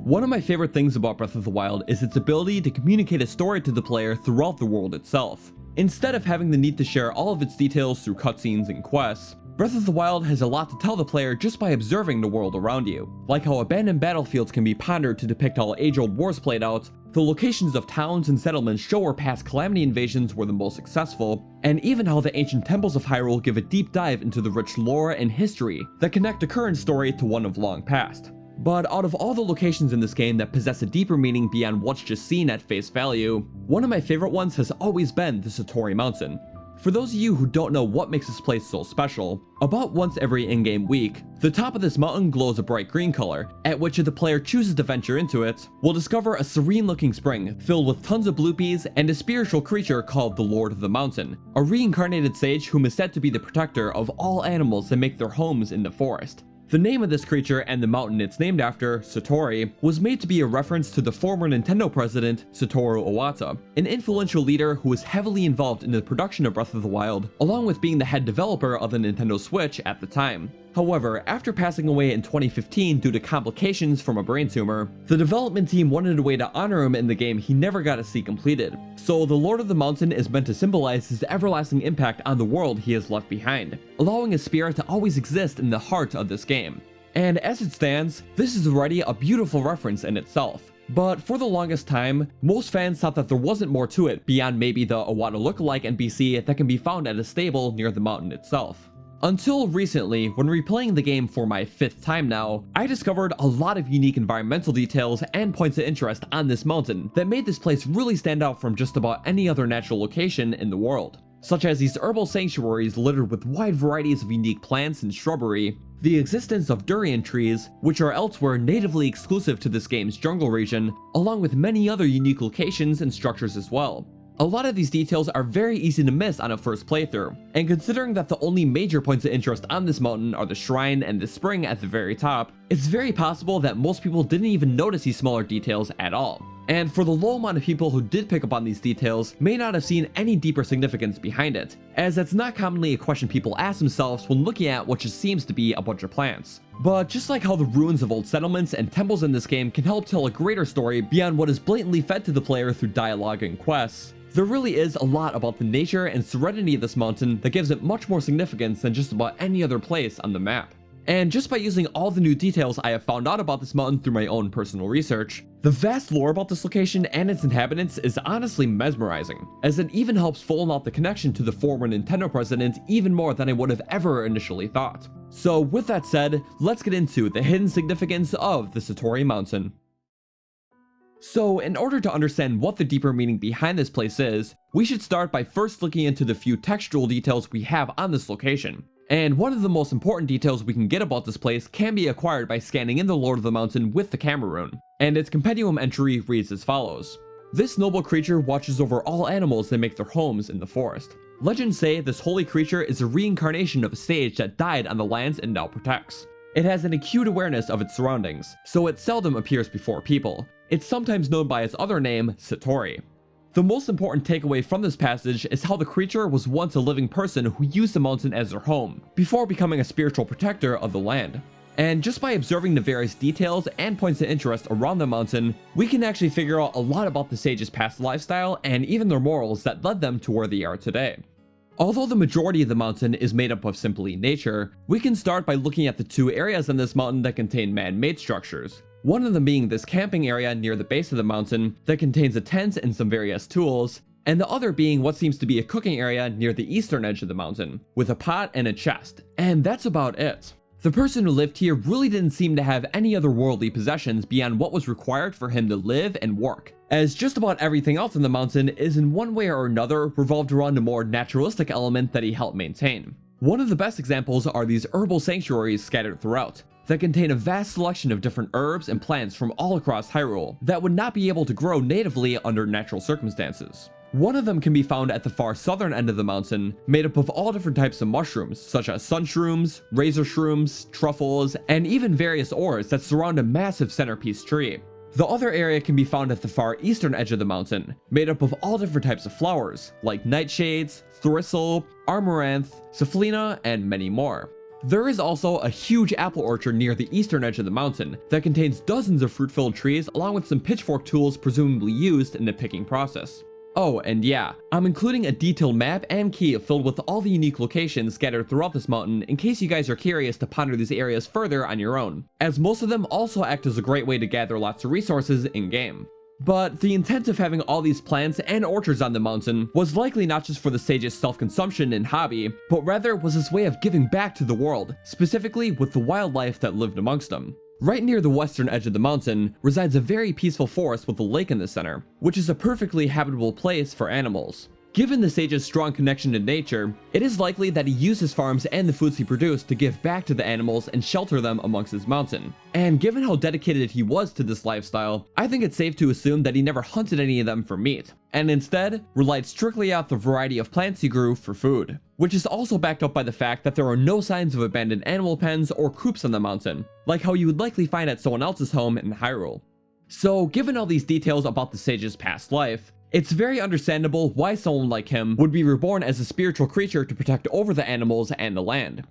One of my favorite things about Breath of the Wild is its ability to communicate a story to the player throughout the world itself. Instead of having the need to share all of its details through cutscenes and quests, Breath of the Wild has a lot to tell the player just by observing the world around you. Like how abandoned battlefields can be pondered to depict how age-old wars played out, the locations of towns and settlements show where past Calamity invasions were the most successful, and even how the ancient temples of Hyrule give a deep dive into the rich lore and history that connect a current story to one of long past. But out of all the locations in this game that possess a deeper meaning beyond what's just seen at face value, one of my favorite ones has always been the Satori Mountain. For those of you who don't know what makes this place so special, about once every in-game week, the top of this mountain glows a bright green color, at which if the player chooses to venture into it, will discover a serene-looking spring filled with tons of bluepies and a spiritual creature called the Lord of the Mountain, a reincarnated sage whom is said to be the protector of all animals that make their homes in the forest. The name of this creature and the mountain it's named after, Satori, was made to be a reference to the former Nintendo president, Satoru Iwata, an influential leader who was heavily involved in the production of Breath of the Wild, along with being the head developer of the Nintendo Switch at the time. However, after passing away in 2015 due to complications from a brain tumor, the development team wanted a way to honor him in the game he never got to see completed. So the Lord of the Mountain is meant to symbolize his everlasting impact on the world he has left behind, allowing his spirit to always exist in the heart of this game. And as it stands, this is already a beautiful reference in itself. But for the longest time, most fans thought that there wasn't more to it beyond maybe the Iwata lookalike NPC that can be found at a stable near the mountain itself. Until recently, when replaying the game for my 5th time now, I discovered a lot of unique environmental details and points of interest on this mountain that made this place really stand out from just about any other natural location in the world, such as these herbal sanctuaries littered with wide varieties of unique plants and shrubbery, the existence of durian trees, which are elsewhere natively exclusive to this game's jungle region, along with many other unique locations and structures as well. A lot of these details are very easy to miss on a first playthrough, and considering that the only major points of interest on this mountain are the shrine and the spring at the very top, it's very possible that most people didn't even notice these smaller details at all. And for the low amount of people who did pick up on these details may not have seen any deeper significance behind it, as that's not commonly a question people ask themselves when looking at what just seems to be a bunch of plants. But just like how the ruins of old settlements and temples in this game can help tell a greater story beyond what is blatantly fed to the player through dialogue and quests, there really is a lot about the nature and serenity of this mountain that gives it much more significance than just about any other place on the map. And just by using all the new details I have found out about this mountain through my own personal research, the vast lore about this location and its inhabitants is honestly mesmerizing, as it even helps full out the connection to the former Nintendo president even more than I would have ever initially thought. So with that said, let's get into the hidden significance of the Satori Mountain. So in order to understand what the deeper meaning behind this place is, we should start by first looking into the few textual details we have on this location. And one of the most important details we can get about this place can be acquired by scanning in the Lord of the Mountain with the camera rune, and its compendium entry reads as follows. This noble creature watches over all animals that make their homes in the forest. Legends say this holy creature is a reincarnation of a sage that died on the lands it now protects. It has an acute awareness of its surroundings, so it seldom appears before people. It's sometimes known by its other name, Satori. The most important takeaway from this passage is how the creature was once a living person who used the mountain as their home, before becoming a spiritual protector of the land. And just by observing the various details and points of interest around the mountain, we can actually figure out a lot about the sage's past lifestyle and even their morals that led them to where they are today. Although the majority of the mountain is made up of simply nature, we can start by looking at the two areas on this mountain that contain man-made structures. One of them being this camping area near the base of the mountain that contains a tent and some various tools, and the other being what seems to be a cooking area near the eastern edge of the mountain, with a pot and a chest, and that's about it. The person who lived here really didn't seem to have any other worldly possessions beyond what was required for him to live and work, as just about everything else in the mountain is in one way or another revolved around a more naturalistic element that he helped maintain. One of the best examples are these herbal sanctuaries scattered throughout, that contain a vast selection of different herbs and plants from all across Hyrule that would not be able to grow natively under natural circumstances. One of them can be found at the far southern end of the mountain, made up of all different types of mushrooms, such as sun shrooms, razor shrooms, truffles, and even various ores that surround a massive centerpiece tree. The other area can be found at the far eastern edge of the mountain, made up of all different types of flowers, like nightshades, thistles, amaranth, cephalina, and many more. There is also a huge apple orchard near the eastern edge of the mountain that contains dozens of fruit-filled trees along with some pitchfork tools presumably used in the picking process. Oh, and yeah, I'm including a detailed map and key filled with all the unique locations scattered throughout this mountain in case you guys are curious to ponder these areas further on your own, as most of them also act as a great way to gather lots of resources in-game. But the intent of having all these plants and orchards on the mountain was likely not just for the sage's self-consumption and hobby, but rather was his way of giving back to the world, specifically with the wildlife that lived amongst them. Right near the western edge of the mountain resides a very peaceful forest with a lake in the center, which is a perfectly habitable place for animals. Given the sage's strong connection to nature, it is likely that he used his farms and the foods he produced to give back to the animals and shelter them amongst his mountain. And given how dedicated he was to this lifestyle, I think it's safe to assume that he never hunted any of them for meat, and instead relied strictly off the variety of plants he grew for food. Which is also backed up by the fact that there are no signs of abandoned animal pens or coops on the mountain, like how you would likely find at someone else's home in Hyrule. So given all these details about the sage's past life, it's very understandable why someone like him would be reborn as a spiritual creature to protect over the animals and the land.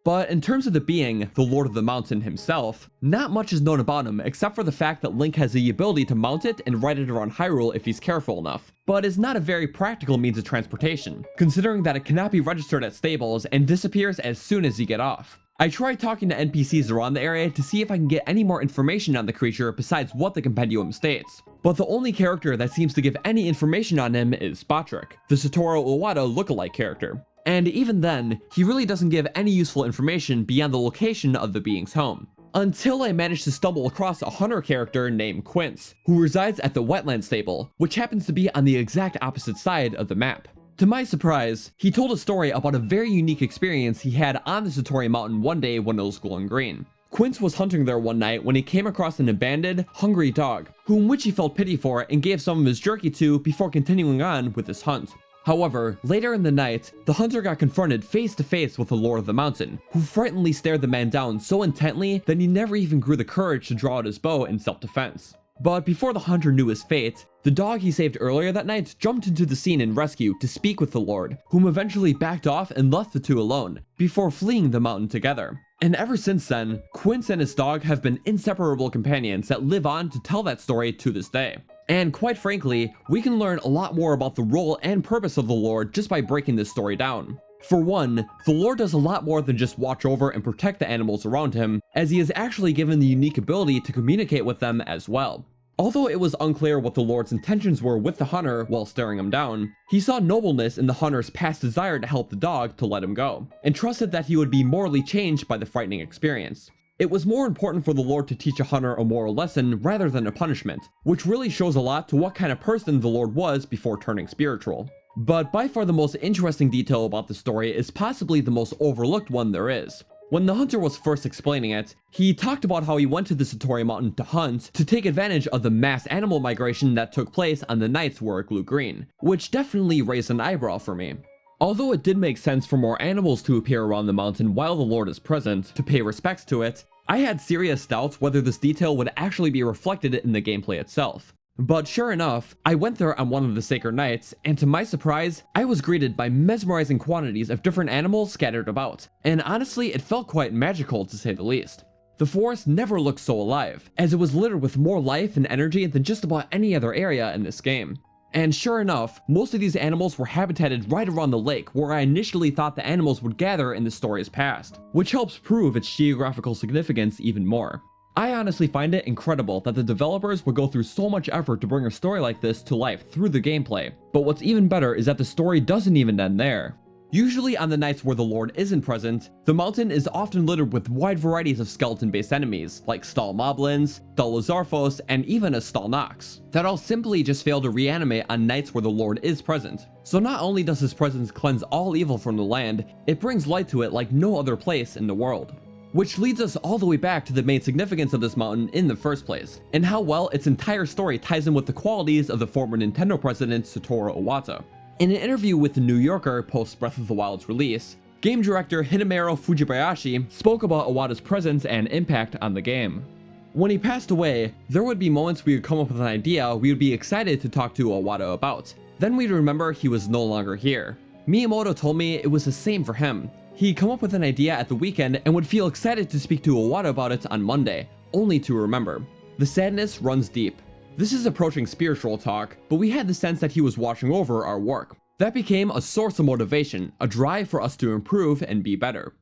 But in terms of the being, the Lord of the Mountain himself, not much is known about him except for the fact that Link has the ability to mount it and ride it around Hyrule if he's careful enough, but is not a very practical means of transportation, considering that it cannot be registered at stables and disappears as soon as you get off. I tried talking to NPCs around the area to see if I can get any more information on the creature besides what the compendium states, but the only character that seems to give any information on him is Spotric, the Satoru Iwata lookalike character. And even then, he really doesn't give any useful information beyond the location of the being's home. Until I managed to stumble across a hunter character named Quince, who resides at the Wetland Stable, which happens to be on the exact opposite side of the map. To my surprise, he told a story about a very unique experience he had on the Satori Mountain one day when it was glowing green. Quince was hunting there one night when he came across an abandoned, hungry dog, which he felt pity for and gave some of his jerky to before continuing on with his hunt. However, later in the night, the hunter got confronted face to face with the Lord of the Mountain, who frighteningly stared the man down so intently that he never even grew the courage to draw out his bow in self-defense. But before the hunter knew his fate, the dog he saved earlier that night jumped into the scene in rescue to speak with the Lord, whom eventually backed off and left the two alone, before fleeing the mountain together. And ever since then, Quince and his dog have been inseparable companions that live on to tell that story to this day. And quite frankly, we can learn a lot more about the role and purpose of the Lord just by breaking this story down. For one, the Lord does a lot more than just watch over and protect the animals around him, as he is actually given the unique ability to communicate with them as well. Although it was unclear what the Lord's intentions were with the hunter while staring him down, he saw nobleness in the hunter's past desire to help the dog to let him go, and trusted that he would be morally changed by the frightening experience. It was more important for the Lord to teach a hunter a moral lesson rather than a punishment, which really shows a lot to what kind of person the Lord was before turning spiritual. But by far the most interesting detail about the story is possibly the most overlooked one there is. When the hunter was first explaining it, he talked about how he went to the Satori Mountain to hunt to take advantage of the mass animal migration that took place on the nights where it glowed green, which definitely raised an eyebrow for me. Although it did make sense for more animals to appear around the mountain while the Lord is present to pay respects to it, I had serious doubts whether this detail would actually be reflected in the gameplay itself. But sure enough, I went there on one of the sacred nights, and to my surprise, I was greeted by mesmerizing quantities of different animals scattered about, and honestly, it felt quite magical to say the least. The forest never looked so alive, as it was littered with more life and energy than just about any other area in this game. And sure enough, most of these animals were habitated right around the lake where I initially thought the animals would gather in the story's past, which helps prove its geographical significance even more. I honestly find it incredible that the developers would go through so much effort to bring a story like this to life through the gameplay, but what's even better is that the story doesn't even end there. Usually on the nights where the Lord isn't present, the mountain is often littered with wide varieties of skeleton-based enemies, like Stall Moblins, Stall Lizarfos, and even a Stall Nox, that all simply just fail to reanimate on nights where the Lord is present. So not only does his presence cleanse all evil from the land, it brings light to it like no other place in the world. Which leads us all the way back to the main significance of this mountain in the first place, and how well its entire story ties in with the qualities of the former Nintendo president Satoru Iwata. In an interview with The New Yorker post Breath of the Wild's release, game director Hidemaro Fujibayashi spoke about Iwata's presence and impact on the game. When he passed away, there would be moments we would come up with an idea we would be excited to talk to Iwata about. Then we'd remember he was no longer here. Miyamoto told me it was the same for him. He'd come up with an idea at the weekend and would feel excited to speak to Iwata about it on Monday, only to remember. The sadness runs deep. This is approaching spiritual talk, but we had the sense that he was watching over our work. That became a source of motivation, a drive for us to improve and be better.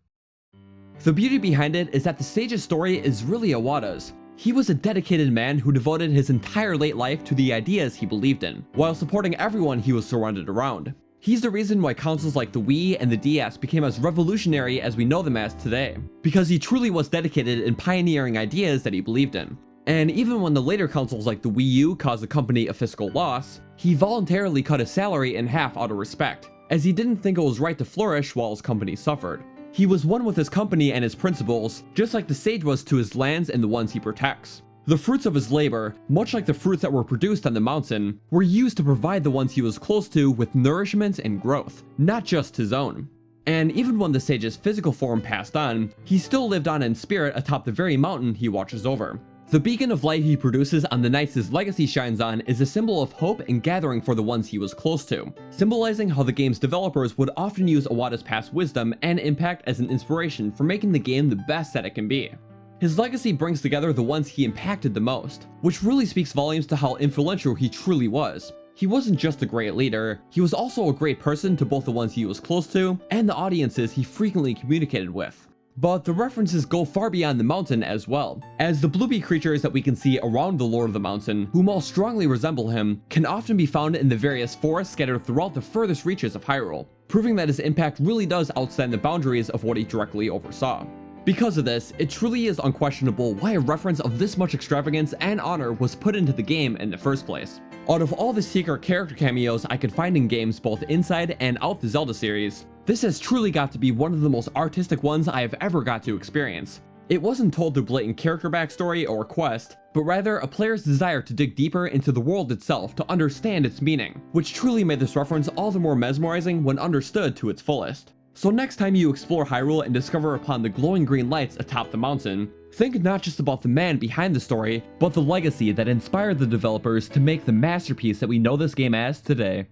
The beauty behind it is that the sage's story is really Iwata's. He was a dedicated man who devoted his entire late life to the ideas he believed in, while supporting everyone he was surrounded around. He's the reason why consoles like the Wii and the DS became as revolutionary as we know them as today, because he truly was dedicated in pioneering ideas that he believed in. And even when the later consoles like the Wii U caused the company a fiscal loss, he voluntarily cut his salary in half out of respect, as he didn't think it was right to flourish while his company suffered. He was one with his company and his principles, just like the sage was to his lands and the ones he protects. The fruits of his labor, much like the fruits that were produced on the mountain, were used to provide the ones he was close to with nourishment and growth, not just his own. And even when the sage's physical form passed on, he still lived on in spirit atop the very mountain he watches over. The beacon of light he produces on the nights his legacy shines on is a symbol of hope and gathering for the ones he was close to, symbolizing how the game's developers would often use Iwata's past wisdom and impact as an inspiration for making the game the best that it can be. His legacy brings together the ones he impacted the most, which really speaks volumes to how influential he truly was. He wasn't just a great leader, he was also a great person to both the ones he was close to and the audiences he frequently communicated with. But the references go far beyond the mountain as well, as the Bluebee creatures that we can see around the Lord of the Mountain, whom all strongly resemble him, can often be found in the various forests scattered throughout the furthest reaches of Hyrule, proving that his impact really does outstand the boundaries of what he directly oversaw. Because of this, it truly is unquestionable why a reference of this much extravagance and honor was put into the game in the first place. Out of all the secret character cameos I could find in games both inside and out the Zelda series, this has truly got to be one of the most artistic ones I have ever got to experience. It wasn't told through blatant character backstory or quest, but rather a player's desire to dig deeper into the world itself to understand its meaning, which truly made this reference all the more mesmerizing when understood to its fullest. So next time you explore Hyrule and discover upon the glowing green lights atop the mountain, think not just about the man behind the story, but the legacy that inspired the developers to make the masterpiece that we know this game as today.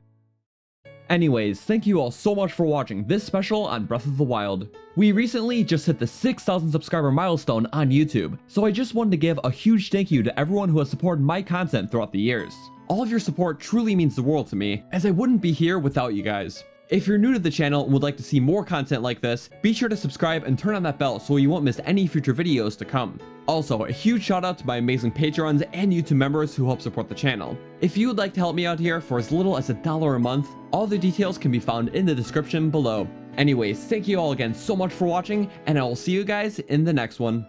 Anyways, thank you all so much for watching this special on Breath of the Wild. We recently just hit the 6,000 subscriber milestone on YouTube, so I just wanted to give a huge thank you to everyone who has supported my content throughout the years. All of your support truly means the world to me, as I wouldn't be here without you guys. If you're new to the channel and would like to see more content like this, be sure to subscribe and turn on that bell so you won't miss any future videos to come. Also, a huge shout out to my amazing Patrons and YouTube members who help support the channel. If you would like to help me out here for as little as $1 a month, all the details can be found in the description below. Anyways, thank you all again so much for watching, and I will see you guys in the next one.